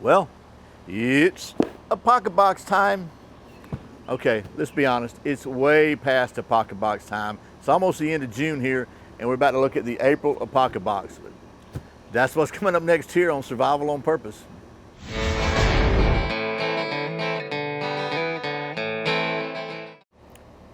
Well, it's a Pocketbox time. Okay, let's be honest, it's way past the Pocketbox time. It's almost the end of June here, and we're about to look at the April Apocabox. That's what's coming up next here on Survival on Purpose.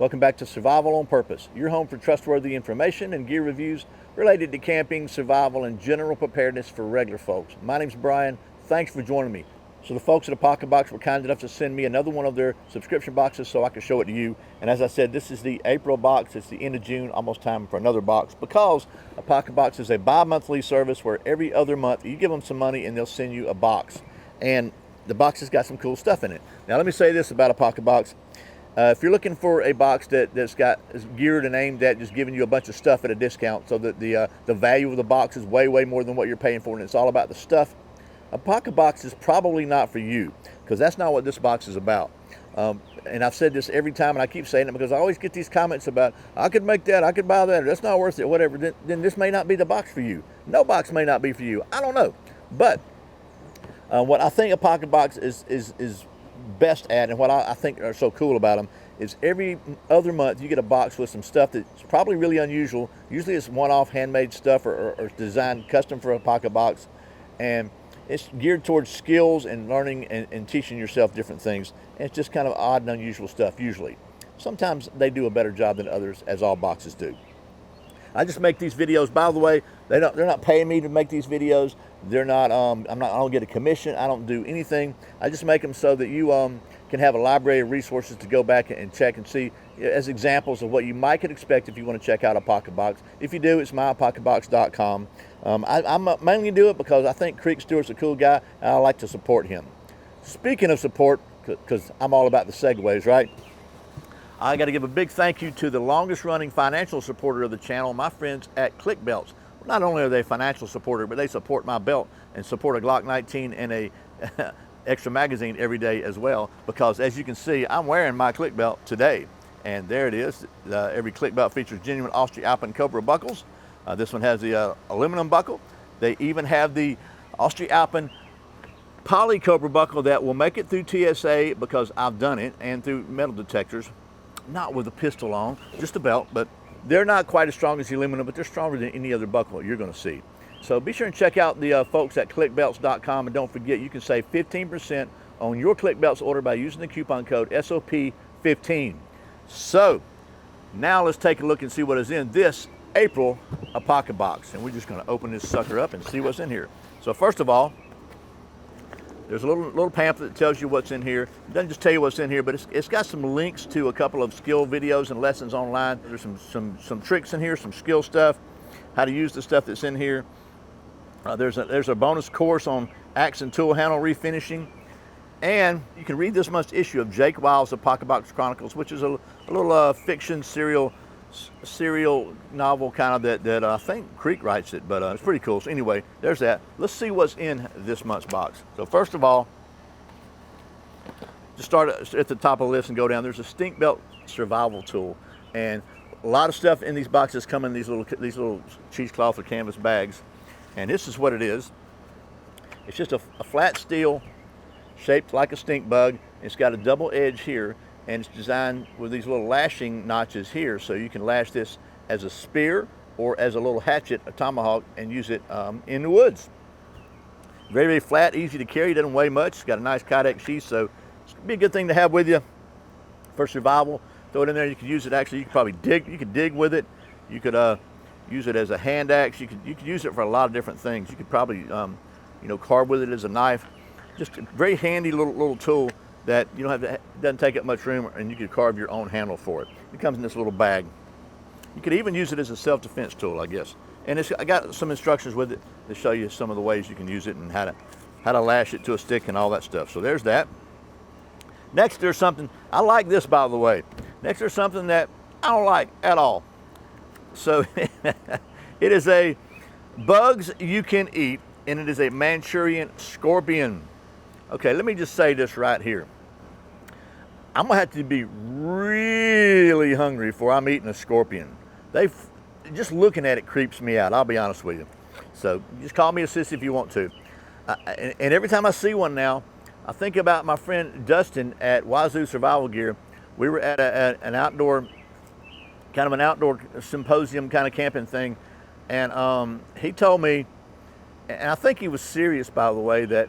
Welcome back to Survival on Purpose, your home for trustworthy information and gear reviews related to camping, survival, and general preparedness for regular folks. My name's Brian. Thanks for joining me. So the folks at Apocabox were kind enough to send me another one of their subscription boxes so I could show it to you. And as I said, this is the April box. It's the end of June, almost time for another box, because Apocabox is a bi-monthly service where every other month you give them some money and they'll send you a box. And the box has got some cool stuff in it. Now let me say this about Apocabox. If you're looking for a box that's geared and aimed at just giving you a bunch of stuff at a discount so that the value of the box is way more than what you're paying for and it's all about the stuff, Apocabox is probably not for you, because that's not what this box is about. And I've said this every time, and I keep saying it because I always get these comments about, I could make that, I could buy that, or that's not worth it, whatever. Then this may not be the box for you. No box may not be for you. I don't know. But what I think Apocabox is best at, and what I think are so cool about them, is every other month you get a box with some stuff that's probably really unusual. Usually it's one-off handmade stuff or designed custom for Apocabox, and it's geared towards skills and learning and teaching yourself different things. And it's just kind of odd and unusual stuff usually. Sometimes they do a better job than others, as all boxes do. I just make these videos. By the way, they're not paying me to make these videos. They're not. I don't get a commission. I don't do anything. I just make them so that you can have a library of resources to go back and check and see as examples of what you might could expect if you want to check out Apocabox. If you do, it's mypocketbox.com. I mainly do it because I think Creek Stewart's a cool guy, and I like to support him. Speaking of support, because I'm all about the segues, right? I got to give a big thank you to the longest running financial supporter of the channel, my friends at Clickbelt. Not only are they a financial supporter, but they support my belt and support a Glock 19 and a extra magazine every day as well, because as you can see, I'm wearing my click belt today. And there it is. Every click belt features genuine Austria-Alpine Cobra buckles. This one has the aluminum buckle. They even have the Austria-Alpine poly Cobra buckle that will make it through TSA, because I've done it, and through metal detectors. Not with a pistol on, just a belt, but they're not quite as strong as the aluminum, but they're stronger than any other buckle you're going to see. So be sure and check out the folks at clickbelts.com, and don't forget you can save 15% on your Clickbelts order by using the coupon code SOP15. So now let's take a look and see what is in this April Apocabox, and we're just going to open this sucker up and see what's in here. So first of all, there's a little pamphlet that tells you what's in here. It doesn't just tell you what's in here, but it's got some links to a couple of skill videos and lessons online. There's some tricks in here, some skill stuff, how to use the stuff that's in here. There's a bonus course on axe and tool handle refinishing. And you can read this month's issue of Jake Wiles' Apocabox Chronicles, which is a little fiction serial novel kind of that I think Creek writes it, but it's pretty cool. So anyway, there's that. Let's see what's in this month's box. So first of all, just start at the top of the list and go down. There's a Stinkbelt survival tool, and a lot of stuff in these boxes come in these little cheesecloth or canvas bags, and this is what it is. It's just a flat steel shaped like a stink bug. It's got a double edge here, and it's designed with these little lashing notches here, so you can lash this as a spear or as a little hatchet, a tomahawk, and use it in the woods. Very flat, easy to carry, doesn't weigh much. It's got a nice Kydex sheath, so it's gonna be a good thing to have with you for survival. Throw it in there. You could use it. Actually, you could probably dig. You could dig with it. You could use it as a hand axe. You could use it for a lot of different things. You could probably carve with it as a knife. Just a very handy little tool that you don't have to, doesn't take up much room, and you could carve your own handle for it. It comes in this little bag. You could even use it as a self-defense tool, I guess. And I got some instructions with it to show you some of the ways you can use it and how to lash it to a stick and all that stuff. So there's that. Next, there's something, I like this, by the way. Next, there's something that I don't like at all. So it is a bugs you can eat, and it is a Manchurian Scorpion. Okay, let me just say this right here. I'm gonna have to be really hungry before I'm eating a scorpion. Just looking at it creeps me out, I'll be honest with you. So just call me a sissy if you want to. And every time I see one now, I think about my friend Dustin at Wazoo Survival Gear. We were at an outdoor, kind of an outdoor symposium kind of camping thing, and he told me, and I think he was serious, by the way, that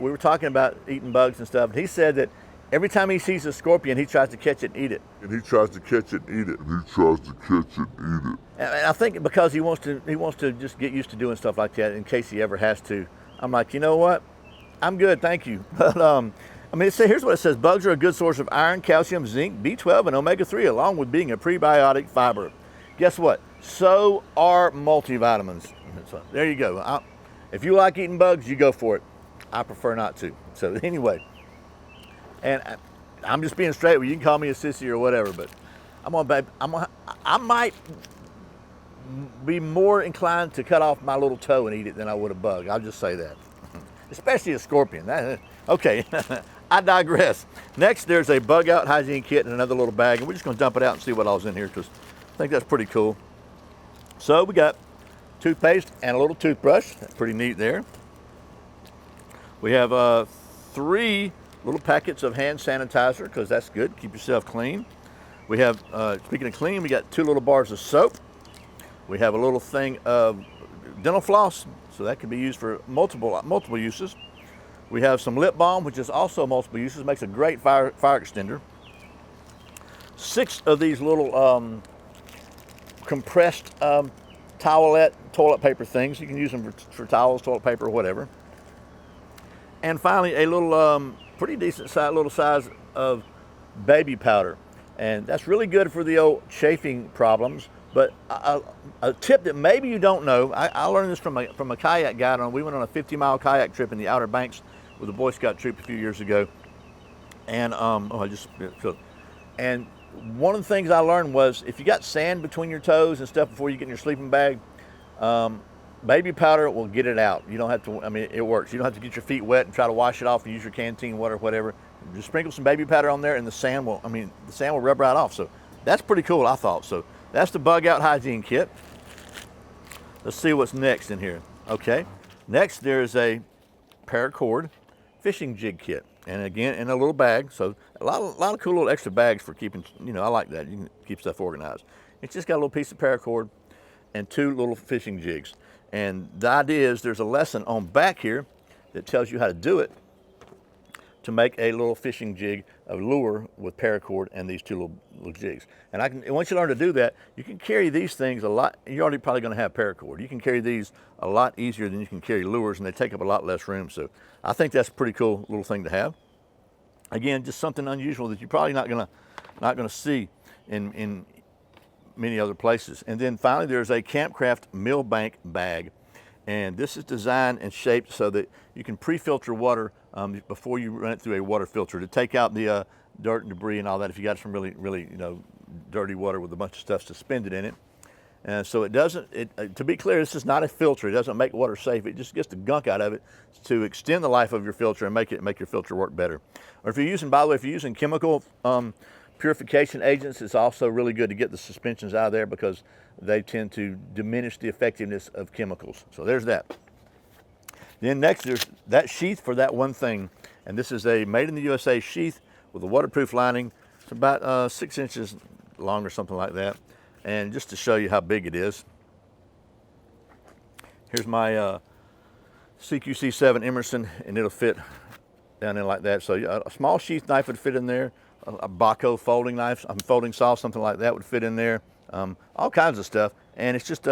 we were talking about eating bugs and stuff. And he said that every time he sees a scorpion, he tries to catch it and eat it. And he tries to catch it and eat it. And he tries to catch it and eat it. And I think because he wants to just get used to doing stuff like that in case he ever has to. I'm like, you know what? I'm good, thank you. But I mean, here's what it says: bugs are a good source of iron, calcium, zinc, B12, and omega-3, along with being a prebiotic fiber. Guess what? So are multivitamins. So there you go. If you like eating bugs, you go for it. I prefer not to. So anyway, and I'm just being straight with you. You can call me a sissy or whatever, but I might be more inclined to cut off my little toe and eat it than I would a bug. I'll just say that. Especially a scorpion. Okay, I digress. Next, there's a bug out hygiene kit in another little bag, and we're just going to dump it out and see what all's in here because I think that's pretty cool. So we got toothpaste and a little toothbrush. That's pretty neat there. We have 3 little packets of hand sanitizer because that's good. Keep yourself clean. We have, speaking of clean, we got 2 little bars of soap. We have a little thing of dental floss, so that can be used for multiple uses. We have some lip balm, which is also multiple uses. Makes a great fire extender. 6 of these little compressed towelette toilet paper things. You can use them for towels, toilet paper, or whatever. And finally, a little pretty decent size of baby powder, and that's really good for the old chafing problems. But a tip that maybe you don't know, I learned this from a kayak guide. We went on a 50-mile kayak trip in the Outer Banks with a Boy Scout troop a few years ago, and and one of the things I learned was if you got sand between your toes and stuff before you get in your sleeping bag, baby powder will get it out. You don't have to, I mean, it works. You don't have to get your feet wet and try to wash it off and use your canteen water or whatever. Just sprinkle some baby powder on there and the sand will rub right off. So that's pretty cool, I thought. So that's the bug out hygiene kit. Let's see what's next in here. Okay, next there's a paracord fishing jig kit. And again, in a little bag. So a lot of cool little extra bags for keeping, I like that. You can keep stuff organized. It's just got a little piece of paracord and 2 little fishing jigs. And the idea is there's a lesson on back here that tells you how to do it to make a little fishing jig, a lure with paracord and these 2 little jigs. And once you learn to do that, you can carry these things a lot. You're already probably going to have paracord. You can carry these a lot easier than you can carry lures, and they take up a lot less room. So I think that's a pretty cool little thing to have. Again, just something unusual that you're probably not gonna see in many other places. And then finally, there's a Campcraft Millbank bag. And this is designed and shaped so that you can pre-filter water before you run it through a water filter to take out the dirt and debris and all that if you got some really dirty water with a bunch of stuff suspended in it. And so it doesn't, to be clear, this is not a filter. It doesn't make water safe. It just gets the gunk out of it to extend the life of your filter and make your filter work better. Or if you're using, by the way, if you're using chemical purification agents, it's also really good to get the suspensions out of there because they tend to diminish the effectiveness of chemicals. So there's that. Then next, there's that sheath for that one thing. And this is a made in the USA sheath with a waterproof lining. It's about 6 inches long or something like that. And just to show you how big it is, here's my CQC7 Emerson, and it'll fit down in like that. So a small sheath knife would fit in there. A Baco folding knife, folding saw, something like that would fit in there. All kinds of stuff. And it's just,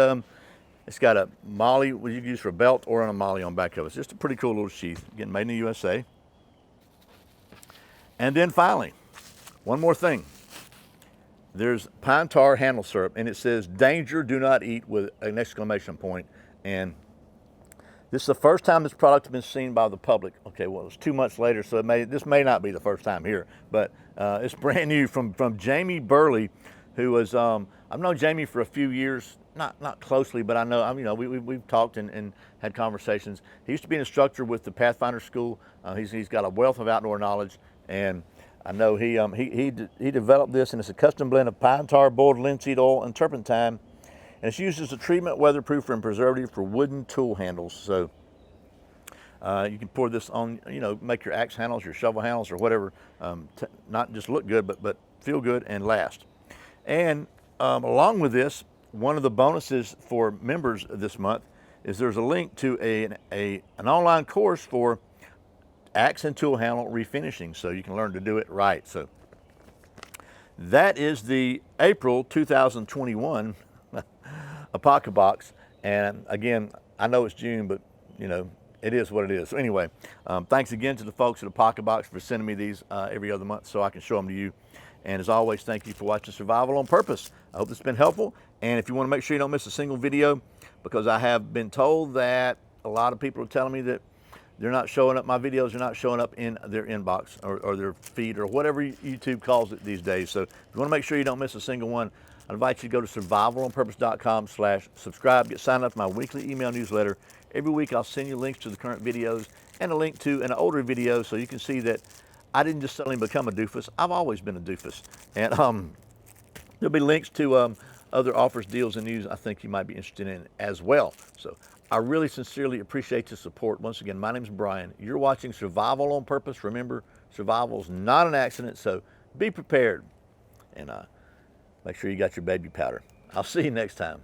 it's got a molly, which you can use for a belt or on a molly on back of it. It's just a pretty cool little sheath. Again, made in the USA. And then finally, one more thing. There's pine tar handle syrup, and it says, "Danger, do not eat," with an exclamation point. And this is the first time this product has been seen by the public. Okay, well, it's 2 months later, so this may not be the first time here, but it's brand new from Jamie Burley, who was, I've known Jamie for a few years, not closely, but I know, we've talked and had conversations. He used to be an instructor with the Pathfinder School. He's got a wealth of outdoor knowledge, and I know he developed this, and it's a custom blend of pine tar, boiled linseed oil, and turpentine. And it's used as a treatment, weatherproof, and preservative for wooden tool handles. So You can pour this on, make your axe handles, your shovel handles, or whatever, not just look good, but feel good and last. And along with this, one of the bonuses for members this month is there's a link to an online course for axe and tool handle refinishing, so you can learn to do it right. So that is the April 2021 Apocabox. And again, I know it's June, but it is what it is. So anyway, thanks again to the folks at Pocketbox for sending me these every other month so I can show them to you. And as always, thank you for watching Survival on Purpose. I hope it's been helpful. And if you want to make sure you don't miss a single video, because I have been told that a lot of people are telling me that they're not showing up, my videos are not showing up in their inbox or their feed or whatever YouTube calls it these days. So if you want to make sure you don't miss a single one, I invite you to go to survivalonpurpose.com/subscribe. Get signed up to my weekly email newsletter. Every week I'll send you links to the current videos and a link to an older video so you can see that I didn't just suddenly become a doofus. I've always been a doofus. And there'll be links to other offers, deals, and news I think you might be interested in as well. So I really sincerely appreciate your support. Once again, my name's Brian. You're watching Survival on Purpose. Remember, survival's not an accident, so be prepared. And make sure you got your baby powder. I'll see you next time.